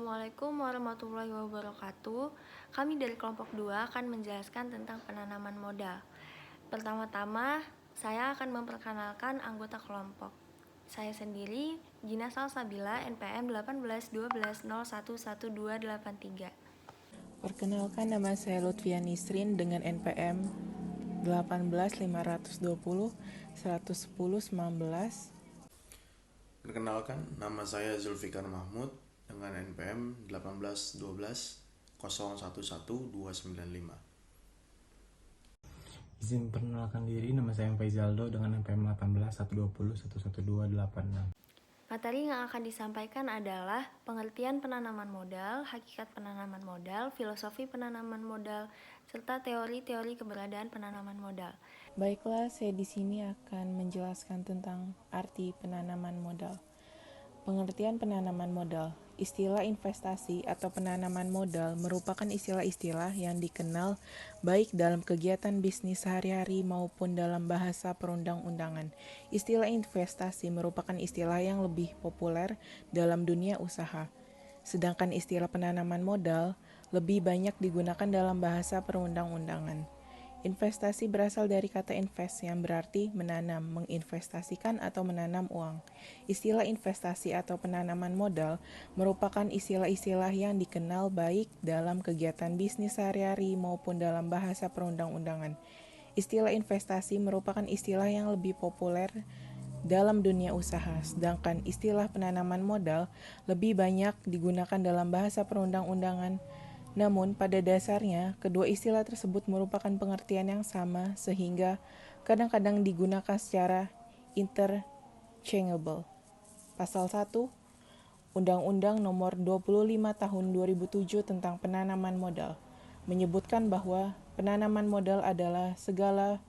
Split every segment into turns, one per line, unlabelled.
Assalamualaikum warahmatullahi wabarakatuh. Kami dari kelompok 2 akan menjelaskan tentang penanaman modal. Pertama-tama, saya akan memperkenalkan anggota kelompok. Saya sendiri, Gina Salsabila, NPM 1812011283.
Perkenalkan, nama saya Lutfia Nisrin dengan NPM 18520 110 19.
Perkenalkan, nama saya Zulfikar Mahmud dengan NPM 1811295.
Izin perkenalkan diri, nama saya Faizaldo dengan NPM 18 120 11286.
Materi yang akan disampaikan adalah pengertian penanaman modal, hakikat penanaman modal, filosofi penanaman modal, serta teori-teori keberadaan penanaman modal.
Baiklah, saya di sini akan menjelaskan tentang arti penanaman modal. Pengertian penanaman modal. Istilah investasi atau penanaman modal merupakan istilah-istilah yang dikenal baik dalam kegiatan bisnis sehari-hari maupun dalam bahasa perundang-undangan. Istilah investasi merupakan istilah yang lebih populer dalam dunia usaha. Sedangkan istilah penanaman modal lebih banyak digunakan dalam bahasa perundang-undangan. Investasi berasal dari kata invest yang berarti menanam, menginvestasikan atau menanam uang. Istilah investasi atau penanaman modal merupakan istilah-istilah yang dikenal baik dalam kegiatan bisnis sehari-hari maupun dalam bahasa perundang-undangan. Istilah investasi merupakan istilah yang lebih populer dalam dunia usaha, sedangkan istilah penanaman modal lebih banyak digunakan dalam bahasa perundang-undangan. Namun, pada dasarnya, kedua istilah tersebut merupakan pengertian yang sama sehingga kadang-kadang digunakan secara interchangeable. Pasal 1 Undang-Undang Nomor 25 Tahun 2007 tentang penanaman modal menyebutkan bahwa penanaman modal adalah segala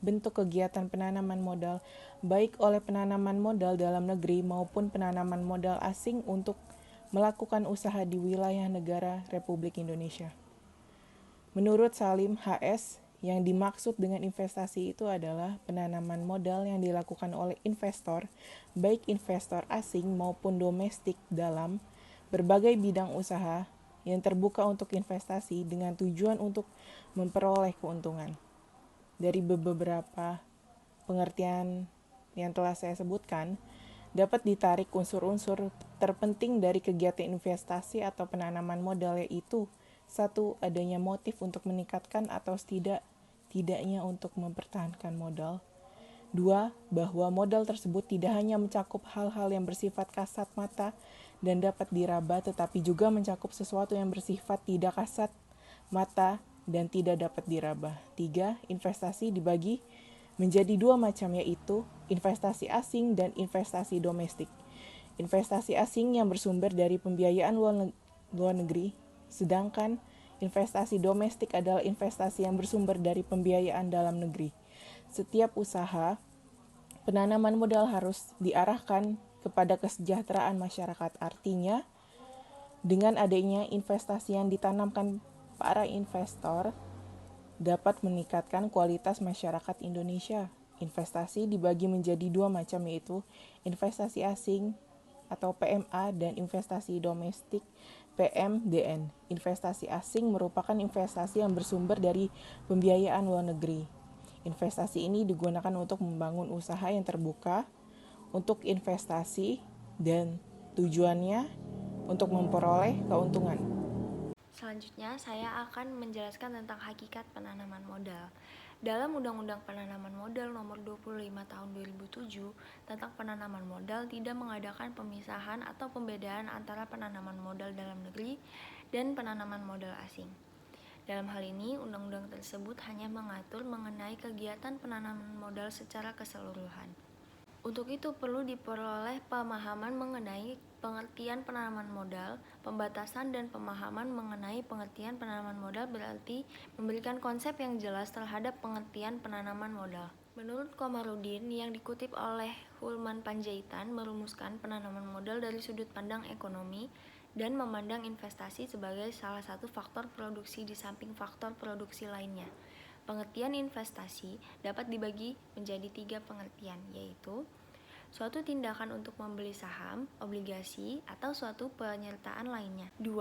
bentuk kegiatan penanaman modal, baik oleh penanaman modal dalam negeri maupun penanaman modal asing untuk melakukan usaha di wilayah negara Republik Indonesia. Menurut Salim HS, yang dimaksud dengan investasi itu adalah penanaman modal yang dilakukan oleh investor, baik investor asing maupun domestik dalam berbagai bidang usaha yang terbuka untuk investasi dengan tujuan untuk memperoleh keuntungan. Dari beberapa pengertian yang telah saya sebutkan, dapat ditarik unsur-unsur terpenting dari kegiatan investasi atau penanaman modal, yaitu 1. Adanya motif untuk meningkatkan atau tidaknya untuk mempertahankan modal. 2. Bahwa modal tersebut tidak hanya mencakup hal-hal yang bersifat kasat mata dan dapat diraba, tetapi juga mencakup sesuatu yang bersifat tidak kasat mata dan tidak dapat diraba. 3. Investasi dibagi menjadi dua macam, yaitu investasi asing dan investasi domestik. Investasi asing yang bersumber dari pembiayaan luar negeri, sedangkan investasi domestik adalah investasi yang bersumber dari pembiayaan dalam negeri. Setiap usaha penanaman modal harus diarahkan kepada kesejahteraan masyarakat. Artinya, dengan adanya investasi yang ditanamkan para investor, dapat meningkatkan kualitas masyarakat Indonesia. Investasi dibagi menjadi dua macam, yaitu investasi asing atau PMA dan investasi domestik PMDN. Investasi asing merupakan investasi yang bersumber dari pembiayaan luar negeri. Investasi ini digunakan untuk membangun usaha yang terbuka untuk investasi dan tujuannya untuk memperoleh keuntungan.
Selanjutnya, saya akan menjelaskan tentang hakikat penanaman modal. Dalam Undang-Undang Penanaman Modal Nomor 25 Tahun 2007 tentang penanaman modal tidak mengadakan pemisahan atau pembedaan antara penanaman modal dalam negeri dan penanaman modal asing. Dalam hal ini, undang-undang tersebut hanya mengatur mengenai kegiatan penanaman modal secara keseluruhan. Untuk itu perlu diperoleh pemahaman mengenai pengertian penanaman modal. Pembatasan dan pemahaman mengenai pengertian penanaman modal berarti memberikan konsep yang jelas terhadap pengertian penanaman modal. Menurut Komarudin yang dikutip oleh Hulman Panjaitan, merumuskan penanaman modal dari sudut pandang ekonomi dan memandang investasi sebagai salah satu faktor produksi di samping faktor produksi lainnya. Pengertian investasi dapat dibagi menjadi 3 pengertian, yaitu suatu tindakan untuk membeli saham, obligasi, atau suatu penyertaan lainnya. 2.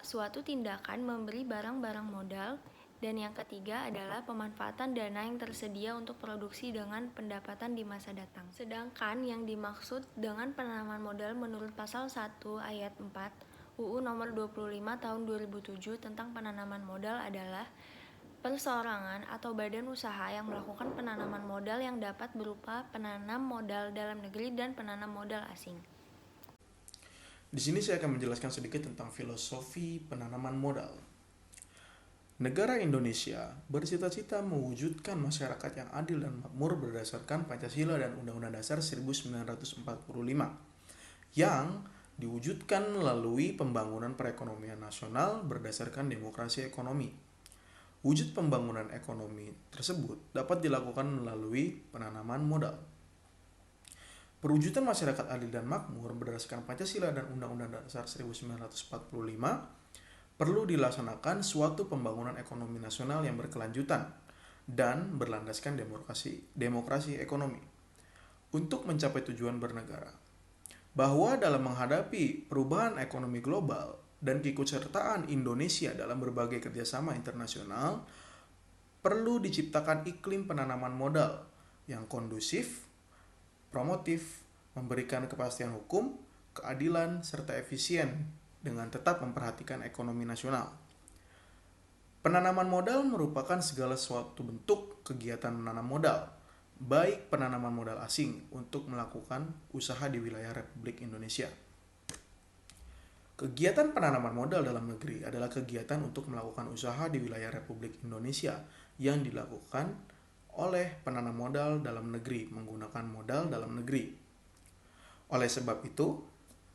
Suatu tindakan memberi barang-barang modal. Dan yang ketiga adalah pemanfaatan dana yang tersedia untuk produksi dengan pendapatan di masa datang. Sedangkan yang dimaksud dengan penanaman modal menurut pasal 1 ayat 4 UU nomor 25 tahun 2007 tentang penanaman modal adalah perseorangan atau badan usaha yang melakukan penanaman modal yang dapat berupa penanam modal dalam negeri dan penanam modal asing.
Di sini saya akan menjelaskan sedikit tentang filosofi penanaman modal. Negara Indonesia bercita-cita mewujudkan masyarakat yang adil dan makmur berdasarkan Pancasila dan Undang-Undang Dasar 1945 yang diwujudkan melalui pembangunan perekonomian nasional berdasarkan demokrasi ekonomi. Wujud pembangunan ekonomi tersebut dapat dilakukan melalui penanaman modal. Perwujudan masyarakat adil dan makmur berdasarkan Pancasila dan Undang-Undang Dasar 1945 perlu dilaksanakan suatu pembangunan ekonomi nasional yang berkelanjutan dan berlandaskan demokrasi ekonomi untuk mencapai tujuan bernegara. Bahwa dalam menghadapi perubahan ekonomi global dan keikutsertaan Indonesia dalam berbagai kerjasama internasional, perlu diciptakan iklim penanaman modal yang kondusif, promotif, memberikan kepastian hukum, keadilan, serta efisien dengan tetap memperhatikan ekonomi nasional. Penanaman modal merupakan segala suatu bentuk kegiatan menanam modal, baik penanaman modal asing untuk melakukan usaha di wilayah Republik Indonesia. Kegiatan penanaman modal dalam negeri adalah kegiatan untuk melakukan usaha di wilayah Republik Indonesia yang dilakukan oleh penanam modal dalam negeri menggunakan modal dalam negeri. Oleh sebab itu,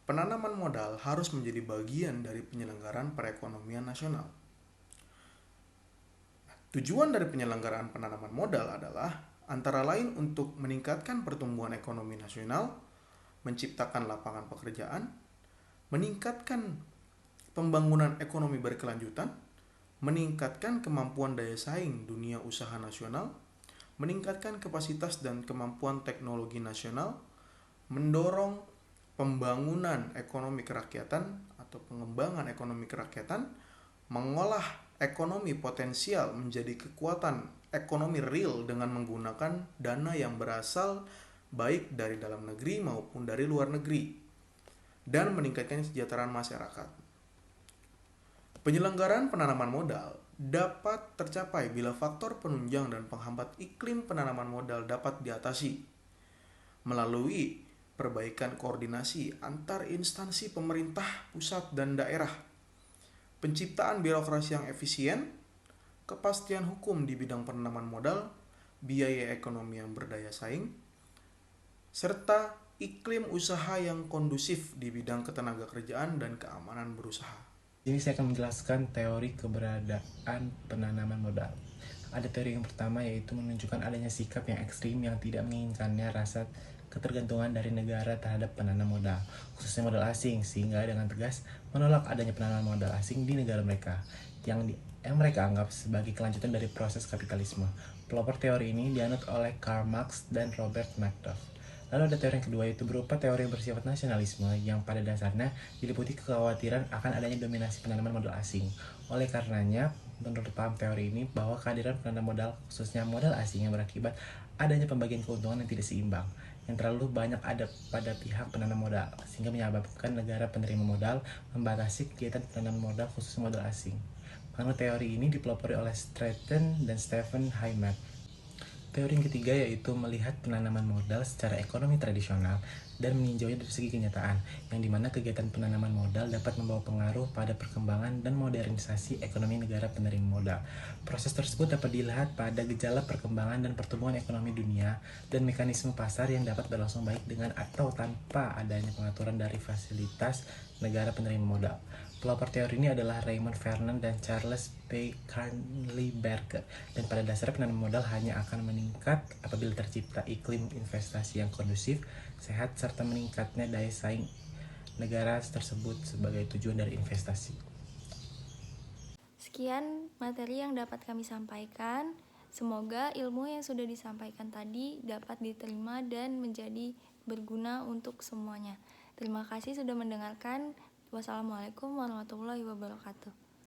penanaman modal harus menjadi bagian dari penyelenggaraan perekonomian nasional. Tujuan dari penyelenggaraan penanaman modal adalah antara lain untuk meningkatkan pertumbuhan ekonomi nasional, menciptakan lapangan pekerjaan, meningkatkan pembangunan ekonomi berkelanjutan, meningkatkan kemampuan daya saing dunia usaha nasional, meningkatkan kapasitas dan kemampuan teknologi nasional, mendorong pembangunan ekonomi kerakyatan atau pengembangan ekonomi kerakyatan, mengolah ekonomi potensial menjadi kekuatan ekonomi real dengan menggunakan dana yang berasal baik dari dalam negeri maupun dari luar negeri, dan meningkatkan kesejahteraan masyarakat. Penyelenggaraan penanaman modal dapat tercapai bila faktor penunjang dan penghambat iklim penanaman modal dapat diatasi melalui perbaikan koordinasi antar instansi pemerintah pusat dan daerah, penciptaan birokrasi yang efisien, kepastian hukum di bidang penanaman modal, biaya ekonomi yang berdaya saing, serta iklim usaha yang kondusif di bidang ketenagakerjaan dan keamanan berusaha.
Ini saya akan menjelaskan teori keberadaan penanaman modal. Ada teori yang pertama, yaitu menunjukkan adanya sikap yang ekstrim yang tidak menginginkannya rasa ketergantungan dari negara terhadap penanam modal, khususnya modal asing, sehingga dengan tegas menolak adanya penanaman modal asing di negara mereka yang mereka anggap sebagai kelanjutan dari proses kapitalisme. Pelopor teori ini dianut oleh Karl Marx dan Robert Murdoch. Lalu ada teori yang kedua, yaitu berupa teori yang bersifat nasionalisme yang pada dasarnya diliputi kekhawatiran akan adanya dominasi penanaman modal asing. Oleh karenanya, menurut paham teori ini, bahwa kehadiran penanam modal, khususnya modal asing, yang berakibat adanya pembagian keuntungan yang tidak seimbang, yang terlalu banyak ada pada pihak penanam modal, sehingga menyebabkan negara penerima modal membatasi kegiatan penanaman modal khusus modal asing. Menurut teori ini dipelopori oleh Stratton dan Stephen Hyman. Teori yang ketiga yaitu melihat penanaman modal secara ekonomi tradisional dan meninjaunya dari segi kenyataan, yang dimana kegiatan penanaman modal dapat membawa pengaruh pada perkembangan dan modernisasi ekonomi negara penerima modal. Proses tersebut dapat dilihat pada gejala perkembangan dan pertumbuhan ekonomi dunia dan mekanisme pasar yang dapat berlangsung baik dengan atau tanpa adanya pengaturan dari fasilitas negara penerima modal. Pelopor teori ini adalah Raymond Vernon dan Charles P. Carnley-Berger, dan pada dasarnya penanaman modal hanya akan meningkat apabila tercipta iklim investasi yang kondusif, sehat, serta meningkatnya daya saing negara tersebut sebagai tujuan dari investasi.
Sekian materi yang dapat kami sampaikan. Semoga ilmu yang sudah disampaikan tadi dapat diterima dan menjadi berguna untuk semuanya. Terima kasih sudah mendengarkan. Wassalamualaikum warahmatullahi wabarakatuh.